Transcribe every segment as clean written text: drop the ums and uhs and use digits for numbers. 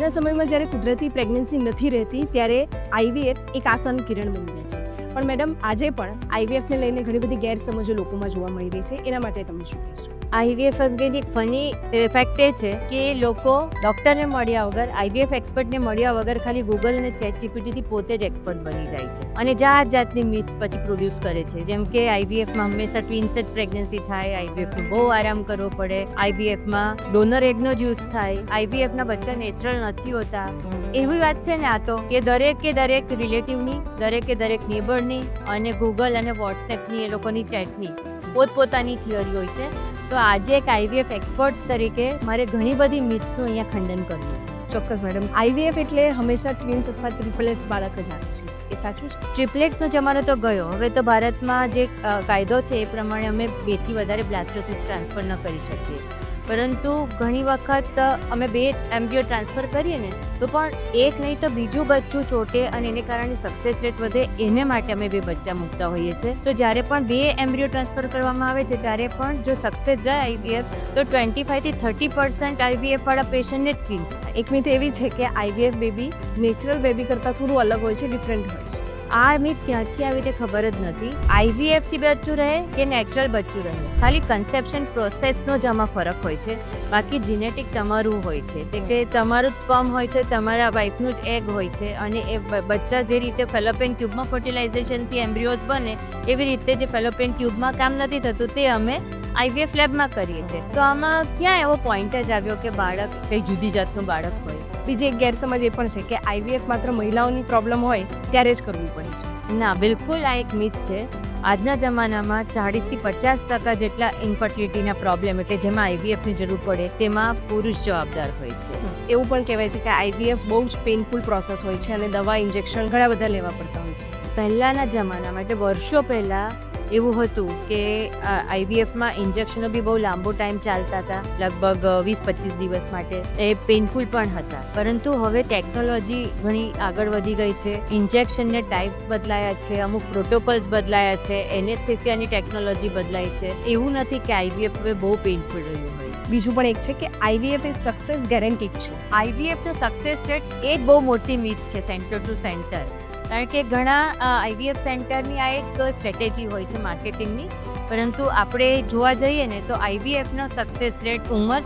આજના સમયમાં જ્યારે કુદરતી પ્રેગ્નન્સી નથી રહેતી ત્યારે આઈવીએફ એક આસાન કિરણ બની ગયા છે. પણ મેડમ, આજે પણ આઈવીએફને લઈને ઘણી બધી ગેરસમજો લોકોમાં જોવા મળી રહી છે. એના માટે તમે શું કહેશો? આઈવીએફ અંગેની ફની ફેક્ટ એ છે કે લોકો ડૉક્ટરને મળ્યા વગર, આઈવીએફ એક્સપર્ટને મળ્યા વગર ખાલી ગૂગલ અને ચેટ જીપીટીથી પોતે જ એક્સપર્ટ બની જાય છે અને જાત જાતની મિથ્સ પછી પ્રોડ્યુસ કરે છે. જેમ કે આઈવીએફમાં હંમેશા ટ્વિન્સ જ પ્રેગ્નન્સી થાય, આઈવીએફમાં બહુ આરામ કરવો પડે, આઈવીએફમાં ડોનર એગનો જ યુઝ થાય, આઈવીએફના બચ્ચા નેચરલ નથી હોતા. એવી વાત છે ને આ તો, કે દરેક રિલેટિવની, દરેક નેબરની અને ગૂગલ અને વોટ્સએપની, એ લોકોની ચેટની પોતપોતાની થિયરી હોય છે. તો આજે એક આઈવીએફ એક્સપર્ટ તરીકે મારે ઘણી બધી મિથ્સનું અહીંયા ખંડન કરવું છે. ચોક્કસ મેડમ. આઈવીએફ એટલે હંમેશા ટ્વિન્સ અથવા ટ્રિપલેટ્સ બાળક જ આવે છે, એ સાચું છે? ટ્રિપલેટ્સનો જમાનો તો ગયો. હવે તો ભારતમાં જે કાયદો છે એ પ્રમાણે અમે 2થી વધારે બ્લાસ્ટોસિસ ટ્રાન્સફર ન કરી શકીએ. પરંતુ ઘણી વખત અમે 2 એમ્બ્રિયો ટ્રાન્સફર કરીએ ને તો પણ એક નહીં તો બીજું બચ્ચું ચોટે અને એને કારણે સક્સેસ રેટ વધે. એને માટે અમે 2 બચ્ચા મૂકતા હોઈએ છીએ. તો જ્યારે પણ 2 એમ્બ્રિયો ટ્રાન્સફર કરવામાં આવે છે ત્યારે પણ જો સક્સેસ જાય આઈવીએફ તો 25 થી 30% આઈવીએફ વાળા પેશન્ટને જ ટ્વિન્સ થાય. એક મિથ એવી છે કે આઈવીએફ બેબી નેચરલ બેબી કરતાં થોડું અલગ હોય છે, ડિફરન્ટ હોય છે. આ મિથ ક્યાંથી આવી તે ખબર જ નથી. આઈવીએફથી બચ્ચું રહે કે નેચરલ બચ્ચું રહે, ખાલી કન્સેપ્શન પ્રોસેસનો જ આમાં ફરક હોય છે. બાકી જીનેટિક તમારું હોય છે, તે કે તમારું જ સ્પર્મ હોય છે, તમારા વાઈફનું જ એગ હોય છે અને એ બચ્ચા જે રીતે ફેલોપિયન ટ્યુબમાં ફર્ટિલાઇઝેશનથી એમ્બ્રિયોઝ બને એવી રીતે જે ફેલોપિયન ટ્યુબમાં કામ નથી થતું તે અમે આઈવીએફ લેબમાં કરીએ છીએ. તો આમાં ક્યાં એવો પોઈન્ટ જ આવ્યો કે બાળક કંઈ જુદી જાતનું બાળક હોય? બીજી એક ગેરસમજ એ પણ છે કે આઈવીએફ માત્ર મહિલાઓની પ્રોબ્લેમ હોય ત્યારે જ કરવું પડે છે. ના, બિલકુલ આ એક મિથ છે. આજના જમાનામાં 40 થી 50% જેટલા ઇન્ફર્ટિલિટીના પ્રોબ્લેમ, એટલે જેમાં આઈવીએફની જરૂર પડે તેમાં પુરુષ જવાબદાર હોય છે. એવું પણ કહેવાય છે કે આઈવીએફ બહુ જ પેઇનફુલ પ્રોસેસ હોય છે અને દવા, ઇન્જેક્શન ઘણા બધા લેવા પડતા હોય છે. પહેલાંના જમાનામાં, એટલે વર્ષો પહેલાં એવું હતું કે આઈવીએફમાં ઇન્જેક્શનો બી બહુ લાંબો ટાઈમ ચાલતા હતા, લગભગ 20-25 દિવસ માટે. એ પેઇનફુલ પણ હતા. પરંતુ હવે ટેકનોલોજી ઘણી આગળ વધી ગઈ છે. ઇન્જેક્શનને ટાઈપ્સ બદલાયા છે, અમુક પ્રોટોકોલ્સ બદલાયા છે, એનેસ્થેસિયાની ટેકનોલોજી બદલાઈ છે. એવું નથી કે આઈવીએફ હવે બહુ પેઇનફુલ રહ્યું હોય. બીજું પણ એક છે કે આઈવીએફ એ સક્સેસ ગેરંટીડ છે. આઈવીએફનો સક્સેસ રેટ એ જ બહુ મોટી મિથ છે, સેન્ટર ટુ સેન્ટર. કારણ કે ઘણા આઈવીએફ સેન્ટરની આ એક સ્ટ્રેટેજી હોય છે માર્કેટિંગની. પરંતુ આપણે જોવા જઈએ ને તો આઈવીએફનો સક્સેસ રેટ ઉંમર,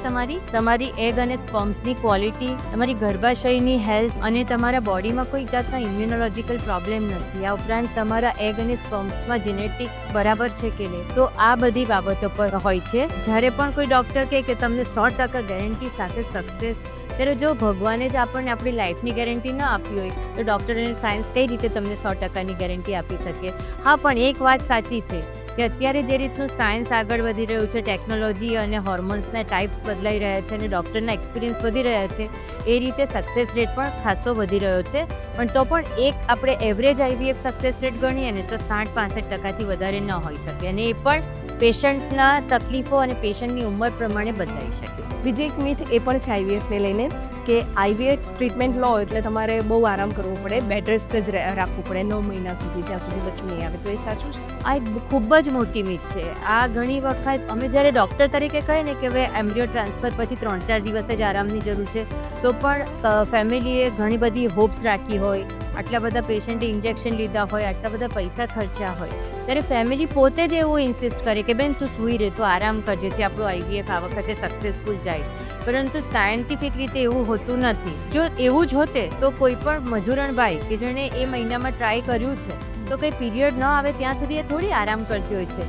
તમારી એગ અને સ્પર્મ્સની ક્વોલિટી, તમારી ગર્ભાશયની હેલ્થ અને તમારા બોડીમાં કોઈ જાતના ઇમ્યુનોલોજીકલ પ્રોબ્લેમ નથી. આ ઉપરાંત તમારા એગ અને સ્પર્મ્સમાં જેનેટિક બરાબર છે કે નહીં, તો આ બધી બાબતો પર હોય છે. જ્યારે પણ કોઈ ડૉક્ટર કહે કે તમને 100% ગેરંટી સાથે સક્સેસ, ત્યારે જો ભગવાને જ આપણને આપણી લાઈફની ગેરંટી ન આપી હોય તો ડૉક્ટર અને સાયન્સ કઈ રીતે તમને 100%ની ગેરંટી આપી શકે? હા, પણ એક વાત સાચી છે કે અત્યારે જે રીતનું સાયન્સ આગળ વધી રહ્યું છે, ટેકનોલોજી અને હોર્મોન્સના ટાઈપ્સ બદલાઈ રહ્યા છે અને ડૉક્ટરના એક્સપિરિયન્સ વધી રહ્યા છે, એ રીતે સક્સેસ રેટ પણ ખાસો વધી રહ્યો છે. પણ તો પણ એક આપણે એવરેજ આઈવીએફ સક્સેસ રેટ ગણીએ ને તો 60-65%થી વધારે ન હોઈ શકે અને એ પણ પેશન્ટના તકલીફો અને પેશન્ટની ઉંમર પ્રમાણે બદલાઈ શકે. બીજી એક મિથ એ પણ છે આઈવીએફને લઈને કે આઈવીએફ ટ્રીટમેન્ટ લો એટલે તમારે બહુ આરામ કરવો પડે, બેડ રેસ્ટ જ રાખવું પડે 9 મહિના સુધી, જ્યાં સુધી બચ્ચું નહીં આવે. તો એ સાચું છે? આ એક ખૂબ જ મોટી મિથ છે. આ ઘણી વખત અમે જ્યારે ડૉક્ટર તરીકે કહીએ ને કે હવે એમ્બ્રિયો ટ્રાન્સફર પછી 3-4 દિવસે જ આરામની જરૂર છે, તો પણ ફેમિલીએ ઘણી બધી હોપ્સ રાખી હોય, આટલા બધા પેશન્ટે ઇન્જેક્શન લીધા હોય, આટલા બધા પૈસા ખર્ચ્યા હોય, ત્યારે ફેમિલી પોતે જ એવું ઇન્સિસ્ટ કરે કે બેન તું સૂઈ રહે, તો આરામ કર, જેથી આપણું આઈવીએફ આ વખતે સક્સેસફુલ જાય. પરંતુ સાયન્ટિફિક રીતે એવું હોતું નથી. જો એવું જ હોતે તો કોઈ પણ મજૂરણ ભાઈ કે જેણે એ મહિનામાં ટ્રાય કર્યું છે તો કંઈ પીરિયડ ન આવે ત્યાં સુધી એ થોડી આરામ કરતી હોય છે.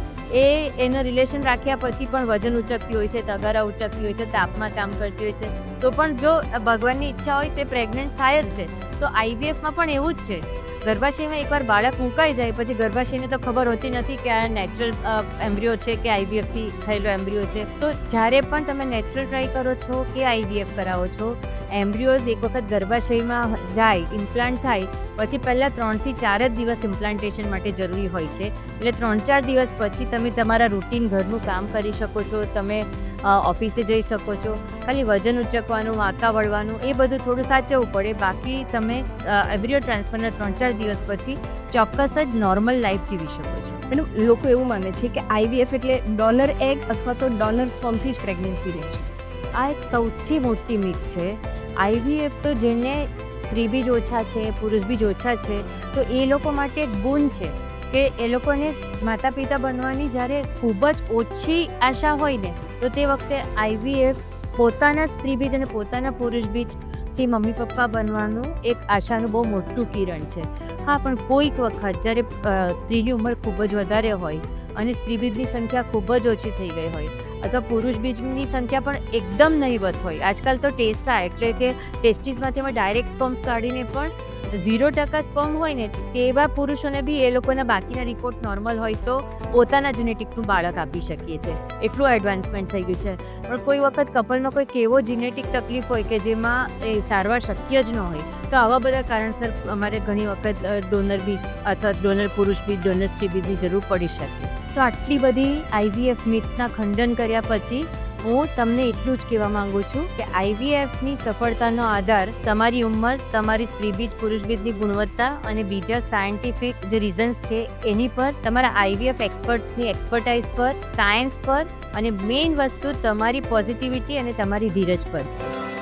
એનો રિલેશન રાખ્યા પછી પણ વજન ઉચકતી હોય છે, તગારા ઉચકતી હોય છે, તાપમાં કામ કરતી હોય છે. તો પણ જો ભગવાનની ઈચ્છા હોય તે પ્રેગ્નન્ટ થાય જ છે. તો આઈવીએફમાં પણ એવું જ છે. ગર્ભાશયમાં એકવાર બાળક મુકાઈ જાય પછી ગર્ભાશયને તો ખબર હોતી નથી કે આ નેચરલ એમ્બ્રિયો છે કે આઈવીએફથી થયેલો એમ્બ્રિયો છે. તો જ્યારે પણ તમે નેચરલ ટ્રાય કરો છો કે આઈવીએફ કરાવો છો, એમ્બ્રિયોઝ એક વખત ગર્ભાશયમાં જાય, ઇમ્પ્લાન્ટ થાય પછી પહેલાં 3 થી 4 જ દિવસ ઇમ્પ્લાન્ટેશન માટે જરૂરી હોય છે. એટલે 3-4 દિવસ પછી તમે તમારા રૂટીન ઘરનું કામ કરી શકો છો, તમે ઓફિસે જઈ શકો છો. ખાલી વજન ઉચકવાનું, વાંકા વળવાનું એ બધું થોડું સાચવવું પડે. બાકી તમે એમ્બ્રિયો ટ્રાન્સફરના 3-4 દિવસ પછી ચોક્કસ જ નોર્મલ લાઈફ જીવી શકો છો. મેડમ, લોકો એવું માને છે કે આઈવીએફ એટલે ડોનર એગ અથવા તો ડોનર સ્પર્મથી જ પ્રેગ્નન્સી રહે છે. આ એક સૌથી મોટી મિથ છે. આઈવીએફ તો જેને સ્ત્રી બીજ ઓછા છે, પુરુષ બીજ ઓછા છે, તો એ લોકો માટે એક ગુણ છે કે એ લોકોને માતા પિતા બનવાની જ્યારે ખૂબ જ ઓછી આશા હોય ને, તો તે વખતે આઈવીએફ પોતાના સ્ત્રી બીજ અને પોતાના પુરુષ બીજથી મમ્મી પપ્પા બનવાનું એક આશાનું બહુ મોટું કિરણ છે. હા, પણ કોઈક વખત જ્યારે સ્ત્રીની ઉંમર ખૂબ જ વધારે હોય અને સ્ત્રી બીજની સંખ્યા ખૂબ જ ઓછી થઈ ગઈ હોય અથવા પુરુષ બીજની સંખ્યા પણ એકદમ નહીવત હોય, આજકાલ તો ટેસા એટલે કે ટેસ્ટિસમાંથી અમે ડાયરેક્ટ સ્પર્મ્સ કાઢીને પણ 0% સ્પર્મ હોય ને તેવા પુરુષોને બી એ લોકોના બાકીના રિપોર્ટ નોર્મલ હોય તો પોતાના જેનેટિકનું બાળક આપી શકીએ છીએ. એટલું એડવાન્સમેન્ટ થઈ ગયું છે. પણ કોઈ વખત કપલનો કોઈક એવો જેનેટિક તકલીફ હોય કે જેમાં એ સારવાર શક્ય જ ન હોય, તો આવા બધા કારણસર અમારે ઘણી વખત ડોનર બીજ અથવા ડોનર પુરુષ બીજ, ડોનર સ્ત્રી બીજની જરૂર પડી શકે. તો આટલી બધી આઈવીએફ મિથ્સના ખંડન કર્યા પછી હું તમને એટલું જ કહેવા માંગુ છું કે આઈવીએફની સફળતાનો આધાર તમારી ઉંમર, તમારી સ્ત્રી બીજ પુરુષ બીજની ગુણવત્તા અને બીજા સાયન્ટિફિક જે રીઝન્સ છે એની પર, તમારા આઈવીએફ એક્સપર્ટ્સની એક્સપર્ટાઇઝ પર, સાયન્સ પર અને મેઇન વસ્તુ તમારી પોઝિટિવિટી અને તમારી ધીરજ પર છે.